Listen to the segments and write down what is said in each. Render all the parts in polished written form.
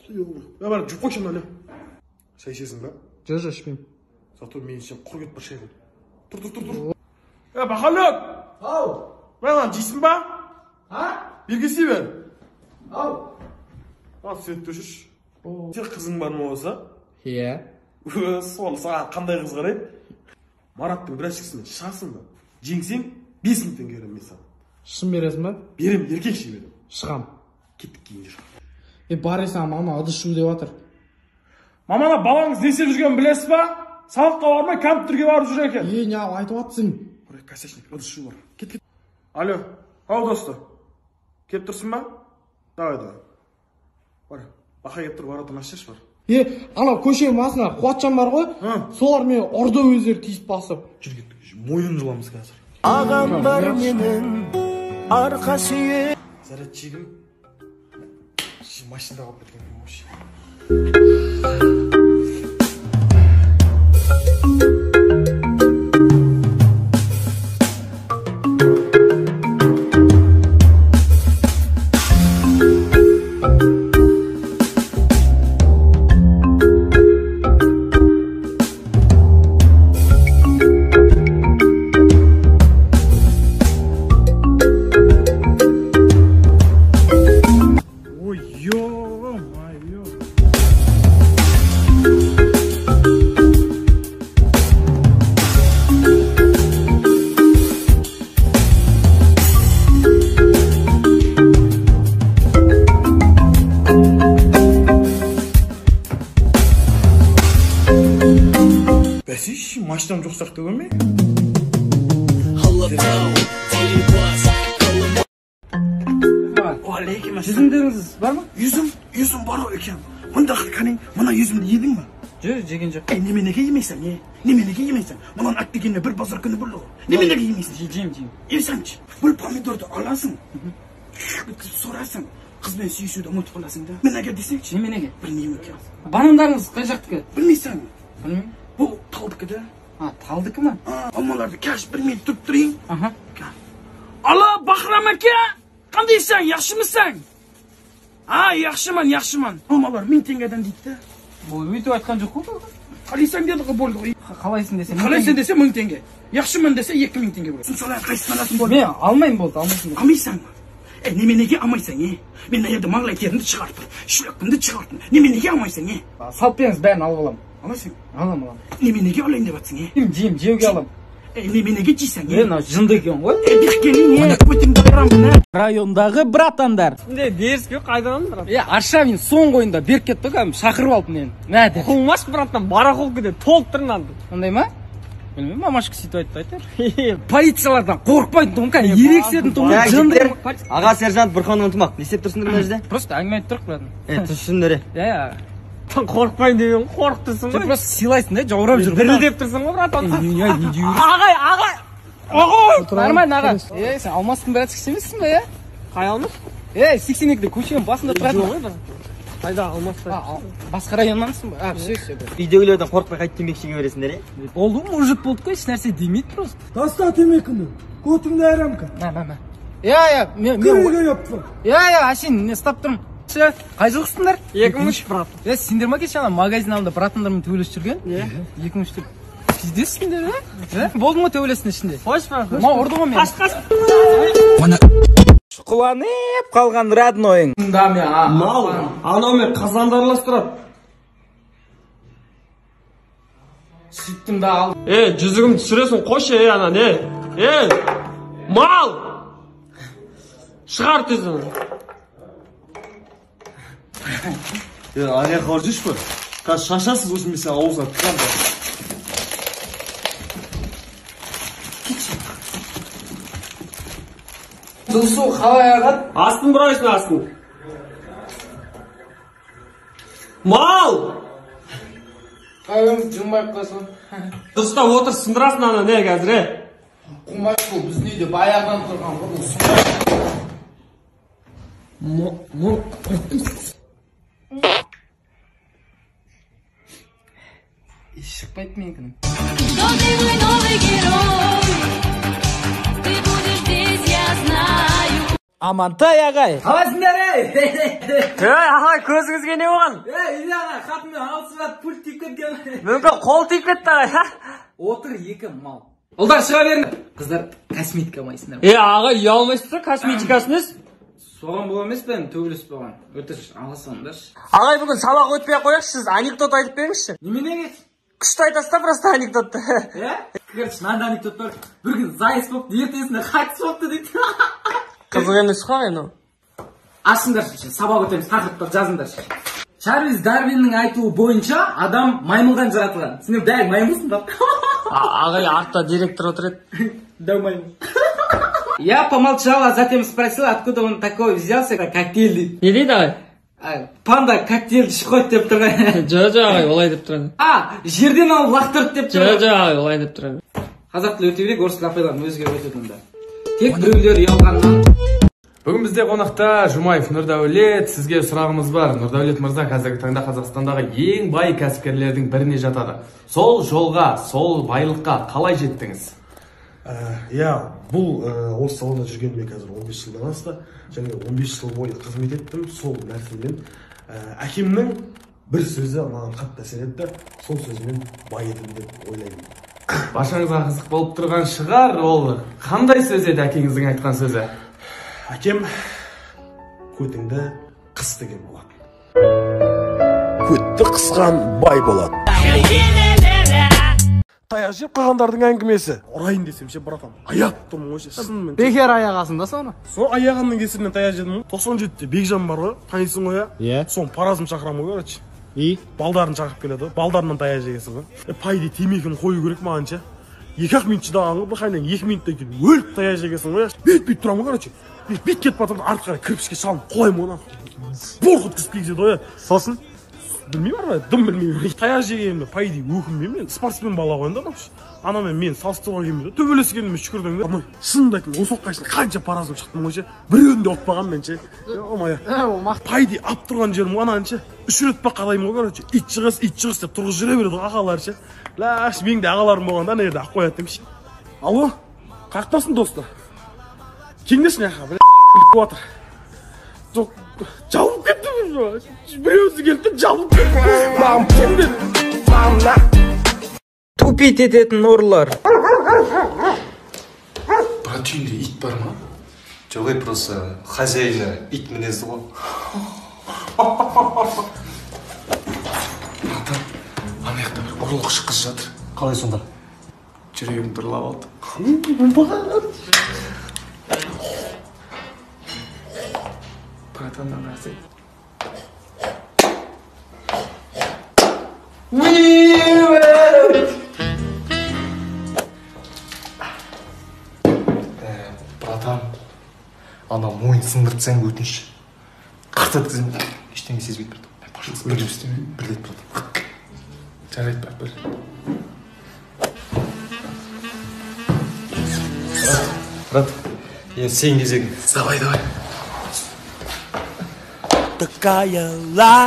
Я бар, жұп қойшы мынаны. Шай ішесің ба? Жоқ, ішпеймін. Зато мен ішем, құр кетіп бір шай қой. Тұр. Бақалек! Ау! Байлан, жейсің ба? Белгісі бер. Ау! Ал, сөйтті жүрш. Сен қызың бар ма болса? Иә. Сол, саған қандай қыз қарайды? Мараттың бір ашықсынан шығасың ба? Жеңсең, 5000 теңге беремін мен саған. Шын бересің ба? Берем, еркекше берем. Шығам. Кеттік кейін жүр. Бар есен, мама ыдыс жуу деп жатыр. Мамана балаңыз не істеп жүргенін білесіз ба? Сабаққа бармай компьютерге барып жүр екен. Не айтып жатсың? Ой, косячник, ыдыс жуу бар. Кет. Алло, ау досты. Кеп тұрсың ба? Давай. Бар. Бақа кеп тұр, баратын ашыршы бар. Ана көшенің басына қуатжан бар ғой? Солар мені ұрды өздері тиісіп басып. Жүр кеттік, мойнын жұламыз қазір. Ағам бар менің арқа сүйе. Зарядчигім машинада қалып кеткен вообще. Бәсеш, машинам жоқ сияқты көрме? Алейкум, Жүзімдеріңіз бар ма? Yüzüm бар ау екен. Мұнда қаның, мұна yüzімді едің ба? Жоқ, жеген жоқ. Неменеге емейсің, Неменеге емейсің? Мұнан ат дегенде бір базар күні бұрлығы. Неменеге емейсің? Жем. Емсәңші, бұл помидорды аласың. Сорасың. Қызбен сүйісуді ұмытып қаласың да. Менеге десеңші? Неменеге? Білмеймін екен. Банандарыңыз қай жақтікі? Білмейсің? Білмеймін. Бұл талдікі да. Талдікі ма? Алмаларды кәш бір мен тұрып тұрайын. Аха. Ала, Бақрам әке! Қандайсың, яқшымысың? Яқшыман. Алмалар 1000 теңгеден дейді. Өйтіп айтқан жоқ қой. Қалайсың деді ғой болды ғой. Қалайсың десе? Қалайсың десе 1000 теңге. Яқшыман десе 2000 теңге болады. Солай қайсысын аласың болды. Мен алмайын болды, алмайсың. Алмайсың ба? Неменеге алмайсың, Мен әйелді маңлай терімді шығартыр, шүлікімді шығартыр. Неменеге алмайсың, Салып беріңіз, бәрін алып алам. Аласың? Алам. Неменеге алайын деп атсың, Жем, жеуге алам. Неменеге жейсің, Мына жынды екен ғой. Райондағы братандар. Деріске қайдан брат? Аршавин соңғы ойында беріп кетті ғой, шақырып алып мені. Мәді. Қылмаш братан, барахолка де толықтырынан. Ондай ма? Білмеймін, мамашқа сөйтіп айтты. Полициялардан қорқпайтын тұғын, кәне ерексетін тұғын, жынды. Аға сержант Бұрхан ынтымақ. Не істеп тұрсыңдар мына жерде? Просто әңгіме айтып тұрық, брат. Түсіндіре. Қорықпайын деген, қорықтырсың Сен ғой. просто сыйлайсың да, жаурап жүр. Дірі деп тұрсың ғой братан. Ағай! Нормально, аға. Сен алмастың брат 80-месің ба, Қай алмас? 82-де көшенің басында тұратын. Жоқ еді. Қайда алмастай? Басқа районнансың ба? Все. Үйдегілерден қорықпай қайт темекшіге бересіңдер, Болды ғой, мужик болды қой, еш нәрсе демейді просто. Таста темекіні, көтіңді айрамка. Мә. Күріге епті. Әшейін, не стап тұрмын. Қай жылғысыңдар? 2003 брат. Сендер ма кеше ана магазин алдында братандармен төбелесіп жүрген? 2003 деп. Пиздессіңдер, Болды ма төбелестің ішінде? Қойш брат. Ма ұрды ғой мен. Шұқыланып қалған роднойың. Мал, анаумен қазанды араластырады. Сөйттім да ал. Жүзігімді түсіресің, қош ана не? Мал! Шығар тезін. Ағай қоржыш бар. Қазір шашасыз өзім мен сен ауызға тұқан ба. Дұрсу қалай ағат? Астын бұрайсың, астын. Мал! Қайым жылмайып қойсын. Дұрыстап отыр, сындырасың ана не қазір, Құмаш бұл, біздің үйде баяғыдан тұрған бұл сұмай. Шықпайды менікінің. Что ты мой новый герой, ты будешь здесь, я знаю. Амантай ағай. Қалайсыңдар, ей? Ағай, көзіңізге не болған? Ей, ағай, қатынмен алысыға пульт тиіп кеткен. Мүмкін қол тиіп кетті ағай. Отыр екі мал. Ұлдар, шыға беріңдер. Қыздар, косметика алмайсыңдар. Аға, ұялмайсыздар, косметикасыңыз? Соған бұл емес пен, төбелес болған. Өтіріш, аласаңдаршы. Ағай, бүгін сабақ өтпей қояқшы, сіз анекдот айтып беріңізші. Немене кет? Күшті айтасыз да просто анекдотты. Короче, мынандай анекдот бар. Bir gün зайыс болып, ертесінде қайтыс болыпты дейді. Қызық емес қой ну. Ашыңдаршы, сабақ өтеміз, тақырыптар жазыңдаршы. Чарльз Дарвиннің айтуы бойынша адам маймылдан жаратылған. Сен бәрі маймылсың ба? Ағай, артта директор отыр еді. Да маймыл. Я помолчал, а затем спросил, откуда он такой взялся, коктейль дейді. Не дейді ағай? Панда коктейль ішіп қойды деп тұрған. Жоқ ағай, олай деп тұрады. Жерден алып лақтырды деп тұрған. Жоқ ағай, олай деп тұрады. Қазақ тілі өте берек, орыс тілі апайларын өзге өтетінді. Тек біреулер ұялғаннан. Бүгін бізде қонақта Жұмаев Нұрдәулет. Сізге сұрағымыз бар. Нұрдәулет мырза қазіргі таңда Қазақстандағы ең бай кәсіпкерлердің біріне жатады. Сол жолға, сол байлыққа қалай жеттіңіз? Бұл осы салонда жүргеніме қазір 15 жылдан асты. Және 15 жыл бойы қызмет еттім. Сол нәрсемен әкемнің бір сөзі маған қатты әсер етті. Сол сөзімен бай едім деп ойлаймын. Башыңызға қызық болып тұрған шығар, ол қандай сөз еді әкеңіздің айтқан сөзі? Әкем көтіңді қыс деген болады. Көтті қысқан бай болады. Таяқ жеп қалғандардың әңгімесі. Ұрайын десем ше, братан, аяқ тұрмын ғой, шынымен. Бекер аяғасың да соны? Сол аяғымның кесірінен таяқ жедім. 97-те Бекжан бар ғой, танисың ғой, Иә. Соның паразын шақырамын ғой, короче. Балдарын шақырып келеді, балдарынан таяқ жегесің ғой. Пайды темекіні қою керек маған ше. 2-ақ минут шыдаған ғой, қайдан 2 минуттан кейін өліп таяқ жегесің ғой. Бет тұрамын, короче. Бет кетіп батырды артқа кірпішке салып қоймын оны. Борқыт кісіп кегізеді ғой. Сосын білмеймін бар, дым білмеймін. Таяқ жегенімді пайды өкінбеймін. Мен спортсмен бала ғой да. Анамен мен салыстыруға келмейді. Төбелескенімде шүкірдің де. Шынымды айтайын, осы оққа ішінде қанша паразым шықтым ғой ше. Біреуін де ұтпаған мен ше. Пайды ап тұрған жерім ананың ше. 3 рет па қадаймын ғой, короче. Ит шығыс деп тұрғыз жүре береді ағалар ше. Ләш, менің де ағаларым болғанда ана жерде ақ қояды ше. Алло, қақтасың достар? Кеңдесін аға, біліп отыр. Жоқ, жалып кетті. Біреусі келді, жалып кетті. Тупит ететін ұрылар. Брат, үйінде ит бар ма? Жоқ, просто хозяйны ит мінезді ғой. Братан, ана жақта бір ұрлықшы қыз жатыр. Қалай сонда? Жүрегім дұрлап алды. Братаннан разы. Братан, ана мойын сындыртсаң өтініш. Қырт өткізем, ештеңе сезбейді братан. Пожалуйста, бір істеме, бір рет братан. Жарайды бір. Брат, енді сен кезегің. Давай. Такая ла.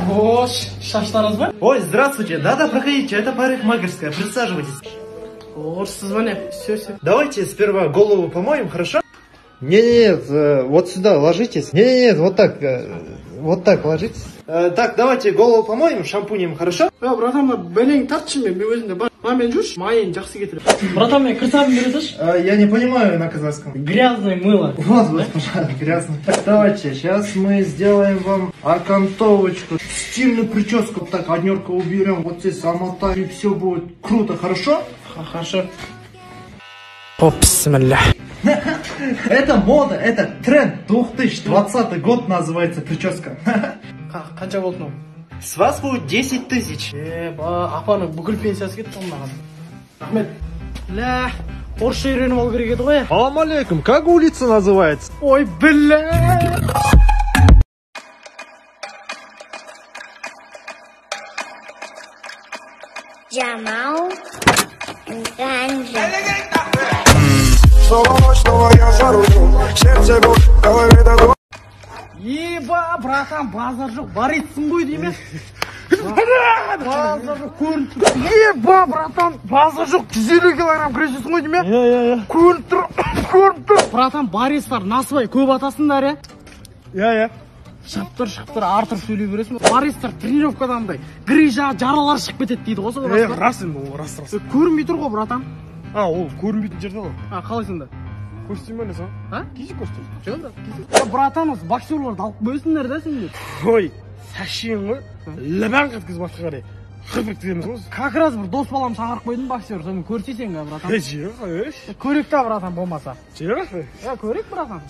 О, шаштарыңыз ба? Ой, здравствуйте. Да, проходите, это парикмахерская, присаживайтесь. Орыс звонят, все. Давайте сперва голову помоем, хорошо? Нет, вот сюда ложитесь. Нет, вот так ложитесь. Так, давайте голову помоем шампунем, хорошо? Братан, бәлең тартшы мен өзінде бар. Мен жүрші, майын жақсы кетіріп. Братан, мен кірсабын бересіз? Я не понимаю на казахском. Грязное мыло. Вот, пожалуйста, грязное. Давайте, сейчас мы сделаем вам окантовочку. Стильную прическу. Так, однерку уберем, вот здесь замотаем, и все будет круто, хорошо? Хорошо. Это мода, это тренд. 2020 год называется прическа. Қанша болды ну? С вас будет 10 тысяч. Апаның бүкіл пенсиясы кетті мынаған. Рахмет. Ля, орысша үйреніп алу керек еді ғой. Салам алейкум, как улица называется? Ой, бля. Джамал Ганжа. Еба, братан, базар жоқ, бар етсің ғой дейме. братан, база жоқ, 150 килограмм күресесің ғой дейме? Иә. Көрініп тұр. Братан, баристар насыбай көп атасыңдар, Иә. шығып тұр, артыр сөйлей бересің. Баристар тренировкадағындай грижа, жаралар шығып кетеді дейді ғой, сол рас па? Рас енді, ол рас. Көрінбей тұр ғой, братан. Ол көрінбейтін жерде ғой. Қалайсың да? Көрсетейін ба саған? Кейсек көрсетейін. Жоқ, брат. Братан, осы боксерларды алып қойсыңдар да сендер. Ой, сәшен ғой. Ләбән қыткызып атқа қарай. Қырпық тіземіз ғой. Как раз бір дос балам шақырып қойдым боксер, соны көрсетсең ға, братан. Жоқ, Көрек та, братан, болмаса. Жоқ. Көрек, братан.